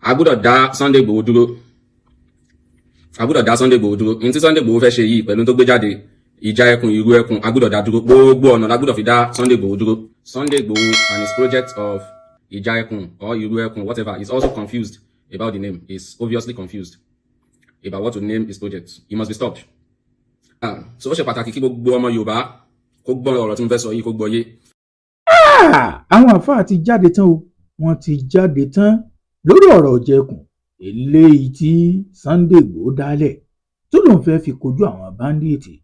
a gbọ́dọ̀ dá Sunday Igboho dúró ní tí Sunday Igboho fẹ́ ṣe yìí pẹ̀lú tó gbé jáde ìjà ẹkùn ìrú ẹkùn a gbọ́dọ̀ dá dúró, gbogbo ọ̀nà la gbọ́dọ̀ fi dá Sunday Igboho dúró. Sunday Igboho and his project of Ija Ekun or Iru Ekun, whatever, is also confused about the name. He's obviously confused about what to name his project. He must be stopped. So ó ṣe pàtàkì kí gbogbo ọmọ Yorùbá kó gbọ́ ọ̀rọ̀ tí mo fẹ́ sọ yìí kó gbọ́ yé. Àwọn àfáà ti jáde tán o, wọ́n ti jáde tán lórí ọ̀rọ̀ ọ̀jẹ̀kùn eléyìí tí Sunday Igboho dálẹ̀ tó lóun fẹ́ fi kojú àwọn báńdíìtì.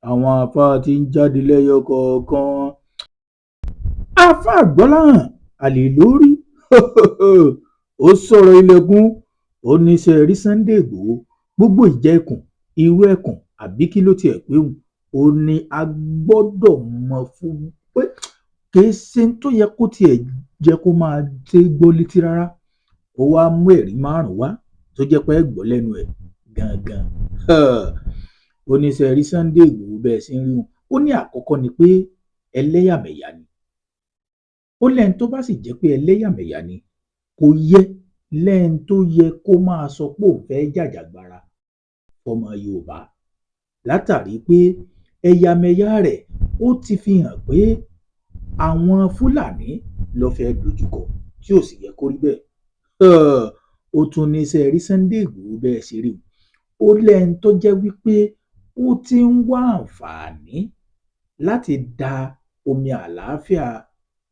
Àwọn àfáà ti ń jáde lẹ́yọ kọ̀ọ̀kan. Àfáà Gbọ́láhàn Àlèlórí ó sọ̀rọ̀ ilẹ̀kùn, ó ní ṣe rí Sunday Igboho gbogbo ìjà ẹkùn irú ẹkùn àbí kí ló tiẹ̀ pé ó ní a gbọ́dọ̀ mọ̀ fún pé kìí ṣe tó yẹ kó tiẹ̀ jẹ́ kó máa ṣe gbọ́ létí rárá. Ó wá mú ẹ̀rí márùn-ún wá tó jẹ́ pé ẹ gbọ́ lẹ́nu ẹ̀ gangan. Ó ní ṣe rí Sunday Igboho bẹ́ẹ̀ sí ń rí wọn. Ó ní àkọ́kọ́ ni pé ẹlẹ́yàmẹ̀yà ni. Ó lẹ́ni tó bá sì jẹ́ pé ẹlẹ́yàmẹ̀yà ni kò yẹ lẹ́ni tó yẹ kó máa sọ pé òun fẹ́ jàjàgbara ọmọ Yorùbá látàrí pé ẹ̀yàmẹ̀yà rẹ̀ ó ti fi hàn pé àwọn Fúlàní ló fẹ́ dojúkọ tí ò sì yẹ kó rí bẹ́ẹ̀. Ó tún ní ṣe rí Sunday Igboho bẹ́ẹ̀ ṣe rí. Ó lẹ́ni tó jẹ́ wípé ó ti ń wá àǹfààní láti da omi àlàáfíà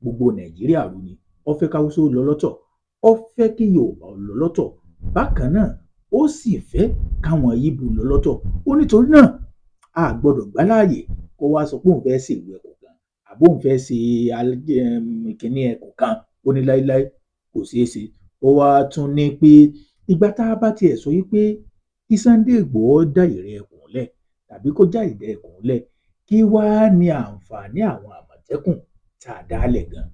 gbogbo Nàìjíríà rú ni. Ó fẹ́ káwúsá lọ lọ́tọ̀, ó fẹ́ kí Yorùbá lọ lọ́tọ̀, bákan náà ó sì fẹ́ káwọn Ìgbò lọ lọ́tọ̀. Ó nítorí náà a gbọ́dọ̀ gbà láàyè kó wá sọ pé òun fẹ́ ṣe ìwé ẹ̀kọ́ kan àbó òun fẹ́ ṣe ìkíní ẹ̀kọ́ kan. Ó ní láíláí kò ṣeé ṣe. Ó wá tún ní pé ìgbà tá a bá tiẹ̀ sọ wípé kí Sunday Igboho dá ìrẹ́ ẹkùn lẹ̀ tàbí kó já ìdẹ́ ẹkùn lẹ̀, kí wá ní àǹfààní àwọn àmọ̀tẹ́kùn tá a dálẹ̀ gan.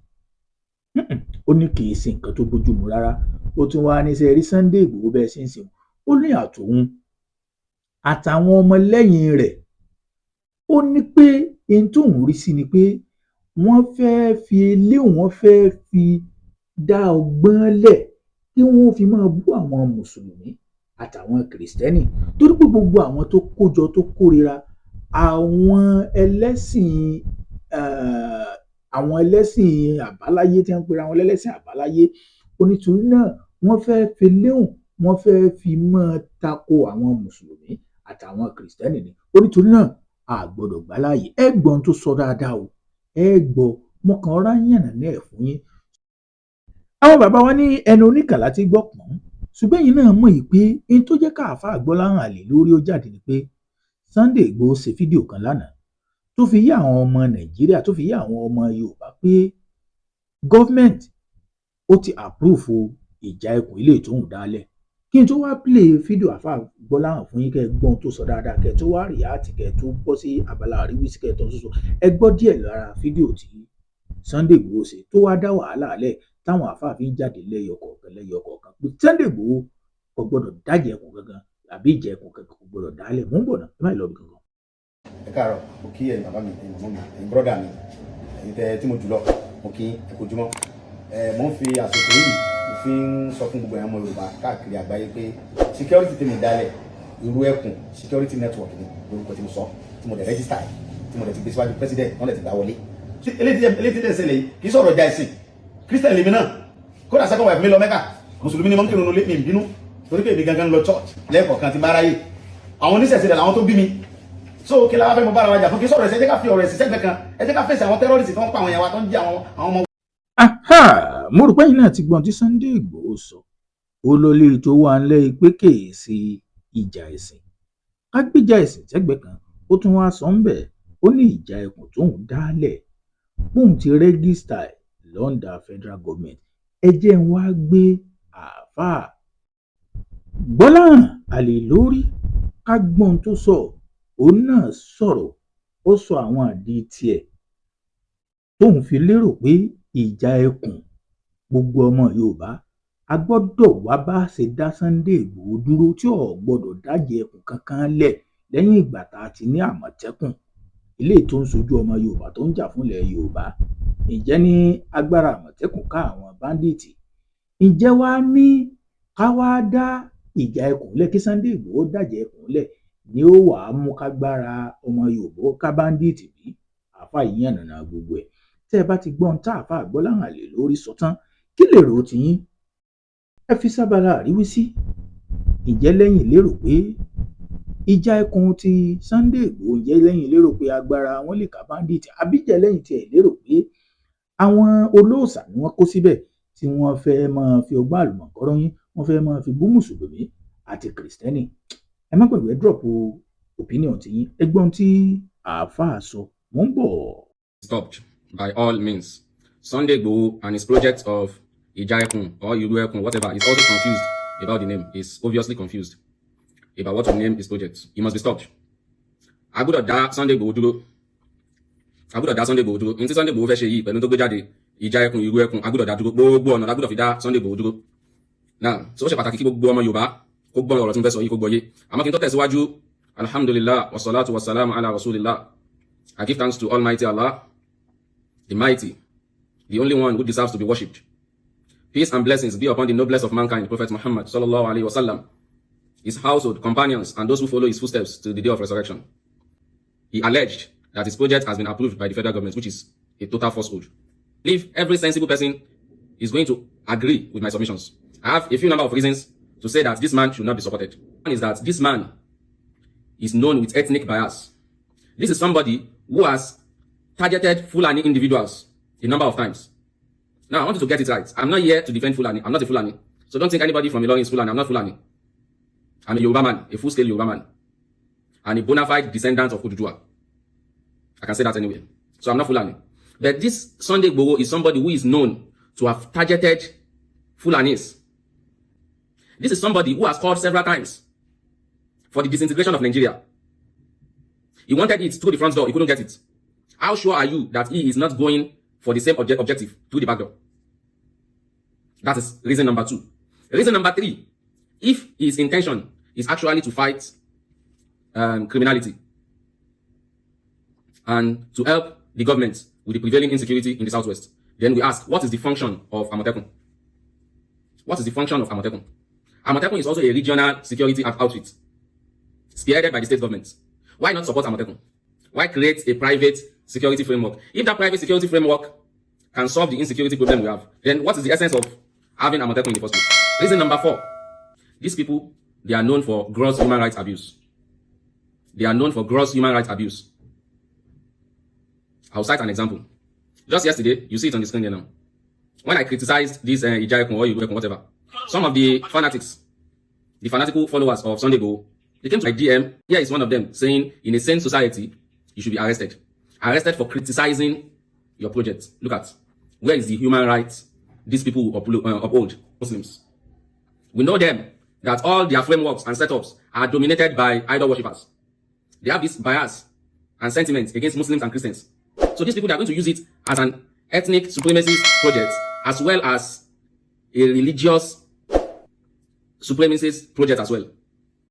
Ó ní kì í ṣe nǹkan tó bójúmu rárá. Ó tún wá ní ṣe rí Sunday Igboho bẹ́ẹ̀ ṣe ń sìn. Ó ní àtòun àtàwọn ọmọlẹ́yìn rẹ̀, ó ní pé ohun tóun rí sí ni pé wọ́n fẹ́ fi wọ́n fẹ́ fi dá ọgbọ́n lẹ̀ kí wọ́n fi máa bú àwọn mùsùlùmí àtàwọn kìrìsìtẹ́nì, torí pé gbogbo àwọn tó kójọ tó kórira àwọn ẹlẹ́sìn àbáláyé tí wọ́n ń pera wọn lẹ́lẹ́sìn àbáláyé. Ó nítorí náà wọ́n fẹ́ fi wọ́n fẹ́ fi máa tako àwọn mùsùlùmí àtàwọn kìrìsìtẹ́nì ni. Ó nítorí náà a gbọ́dọ̀ gbà láàyè. Ẹ gbọ́n tó sọ dáadáa o, ẹ gbọ́ mo kàn rá yànnà náà fún yín. Àwọn bàbá wa ní ẹnu oníkàlà tí gbọ́ pọ̀n, ṣùgbọ́n yìí náà mọ̀ yìí pé ohun tó jẹ́ káàfáà Gbọ́láhàn Àlèlórí ó jáde ni pé Sunday Igboho ṣe fídíò kan lánàá tó fi yé àwọn ọmọ Nàìjíríà, tó fi yé àwọn ọmọ Yorùbá pé gọ́fìmẹ̀ntì ó ti àpúrúfù ìjà ẹkùn ilé ìtòhùn dálẹ̀. Kí n tó wá play fídíò àfáà Gbọ́láhàn fún yín kẹ́ ẹ gbọ́n tó sọ dáadáa, kẹ́ ẹ tó wá rìáàtì, kẹ́ ẹ tó bọ́ sí abala àríwísí, kẹ́ ẹ tó sọ ẹ gbọ́ díẹ̀ lára fídíò tí Sunday Igboho ṣe tó wá dá wàhálà lẹ̀ táwọn àfáà fi ń jáde lẹ́yọ kọ̀ọ̀kan pé Sunday Igboho kò gbọ́dọ̀ dájẹ́ ẹkùn gangan àbí ìjà ẹkùn kankan kò gbọ́dọ̀ dálẹ̀. Mò ń bọ̀ náà, ẹ má lọ bí kankan. Ẹ káàárọ̀, mo kí ẹ̀yin bàbá mi, ẹ̀yin mọ́ mi, ẹ̀yin bọ́dà mi, ẹ̀yin tẹ́ tí mo jùlọ, mo kí ẹ kú ojúmọ́. Mo ń fi àsìkò yìí mo fi ń sọ fún gbogbo ọmọ Yorùbá káàkiri àgbáyé pé security tèmi dálẹ̀ Iru Ekun Security Network ni lórúkọ tí mo sọ, tí mo dẹ̀ rẹ́gísítà ẹ̀, tí mo dẹ̀ ti gbé síwájú president, wọ́n dẹ̀ ti gbà wọlé. Eléyìí tẹ̀ ṣẹlẹ̀ yìí kì í sọ̀rọ̀ ọjà ẹ̀sìn, Christian lèmi náà, kódà second wife mi lọ Mẹ́kà, mùsùlùmí ni mo ń kírun nulẹ̀ mi bínú torí pé èmi gangan lọ church lẹ́ẹ̀kọ̀ọ̀kan ti máa ráyè. Àwọn oníṣẹ̀ṣẹ̀ rẹ̀ làwọn tó bí mi, so kí la wá fẹ́ mo bára wa jà fún kí sọ̀rọ̀ ẹ̀sìn, ẹ jẹ́ ká fi ọ̀rọ̀ ẹ̀sìn sẹ́gbẹ̀ kan, ẹ jẹ́ ká fèsì àwọn terrorists tó ń pa àwọn èèyàn wa tó ń jí àwọn ọmọ. Mo rò pé yìí náà ti gbọ́n tí Sunday Igboho sọ. Ó lólè tó wà ńlẹ̀ pé kèé sí ìjà ẹ̀sìn. Ká gbéjà ẹ̀sìn sẹ́gbẹ̀ kan, ó tún wá sọ ń bẹ̀, ó ní ìjà ẹkùn tóun dálẹ̀ bóun ti rẹ́gísítà lọ́ndà federal government. Ẹ jẹ́ ń wá gbé àáfàá Gbọ́láhàn Àlèlórí ká gbọ́n tó sọ. Òun náà sọ̀rọ̀, ó sọ àwọn àdí tiẹ̀ tóun fi lérò pé ìjà ẹkùn gbogbo ọmọ Yorùbá a gbọ́dọ̀ wá bá ṣe dá Sunday Igboho dúró tí ò gbọ́dọ̀ dájẹ́ ẹkùn kankan lẹ̀ lẹ́yìn ìgbà tá a ti ní àmọ̀tẹ́kùn ilé tó ń sojú ọmọ Yorùbá tó ń jà fúnlẹ̀ Yorùbá. Ǹjẹ́ ní agbára àmọ̀tẹ́kùn ká àwọn báńdíìtì? Ǹjẹ́ wá ní ká wá dá ìjà ẹkùn lẹ̀, kí Sunday Igboho dàjà ẹkùn lẹ̀ ni ó wàá mú kágbára ọmọ Yorùbá ká báńdíìtì bí. Àáfàá yìí yànnàná gbogbo ẹ̀. Tẹ́ ẹ bá ti gbọ́n tá àáfàá Gbọ́láhàn Àlè lórí sọ tán, kí lèrò tiyín? Ẹ fi sábàlá àríwísí. Ǹjẹ́ lẹ́yìn lérò pé ìjà ẹkùn ti Sunday Igboho, ǹjẹ́ lẹ́yìn lérò pé agbára wọn lè ká báńdíìtì, àbíjẹ́ lẹ́yìn tiẹ̀ lérò pé àwọn olóòṣà ni wọ́n kó síbẹ̀ tí wọ́n fẹ́ máa fi ọgbọ́n àlùmọ̀kọ́rọ́ yín, wọ́n fẹ́ máa fi bú mùsùlùmí àti kìrìsìtẹ́nì? Ẹ má gbàgbé drop opinion tiyín. Ẹgbọ́n tí àáfàá sọ, mò ń bọ̀. Stopped by all means. Sunday Igboho and his project of Ija Ekun or Iru Ekun, whatever, is also confused about the name. He's obviously confused about what to name his project. He must be stopped. Agbọ́dọ̀ dá Sunday Igboho dúró. Agbọ́dọ̀ dá Sunday Igboho dúró. Ní tí Sunday Igboho fẹ́ ṣe yìí pẹ̀lú tó gbé jáde, Ija Ekun, Iru Ekun, agbọ́dọ̀ dá dúró. Gbogbo ọ̀nà la gbọ́dọ̀ fi dá Sunday Igboho dúró. Now, so ó ṣe pàtàkì kí gbogbo ọmọ Yorùbá kó gbọ́ ọ̀rọ̀ tí mo fẹ́ sọ yìí kó gbọ́ yé. Àmọ́ kí n tó tẹ̀síwájú, alhamdulillah, wassalatu wassalamu ala rasulillah. I give thanks to Almighty Allah, the mighty, the only one who deserves to be worshipped. Peace and blessings be upon the noblest of mankind, Prophet Muhammad sallallahu alaihi wasallam, his household, companions, and those who follow his footsteps to the day of resurrection. He alleged that his project has been approved by the federal government, which is a total falsehood. I believe every sensible person is going to agree with my submissions. I have a few number of reasons to say that this man should not be supported. One is that this man is known with ethnic bias. This is somebody who has targeted Fulani individuals a number of times. Now, I want you to get it right. I'm not here to defend Fulani. I'm not a Fulani. So don't think anybody from Ilorin is Fulani. I'm not Fulani. I'm a Yoruba man, a full-scale Yoruba man, and a bona fide descendant of Oduduwa. I can say that anyway. So I'm not Fulani. But this Sunday Igboho is somebody who is known to have targeted Fulanis. This is somebody who has called several times for the disintegration of Nigeria. He wanted it through the front door. He couldn't get it. How sure are you that he is not going for the same objective through the back door? That is reason number 2. Reason number 3, if his intention is actually to fight criminality and to help the government with the prevailing insecurity in the southwest, then we ask, what is the function of Amotekun? What is the function of Amotekun? Amotekun is also a regional security outfit spearheaded by the state government. Why not support Amotekun? Why create a private security framework? If that private security framework can solve the insecurity problem we have, then what is the essence of having Amotekun in the first place? Reason number 4, these people, they are known for gross human rights abuse. They are known for gross human rights abuse. I'll cite an example. Just yesterday, you see it on the screen there now. When I criticized this Ija Ekun or Iru Ekun, whatever, some of the fanatics, the fanatical followers of Sunday Igboho, they came to my DM. Here is one of them saying, in a sane society, you should be arrested. Arrested for criticizing your project. Look at, where is the human rights these people uphold? Muslims. We know them, that all their frameworks and setups are dominated by idol worshippers. They have this bias and sentiment against Muslims and Christians. So these people, they are going to use it as an ethnic supremacist project, as well as a religious supremacist project as well.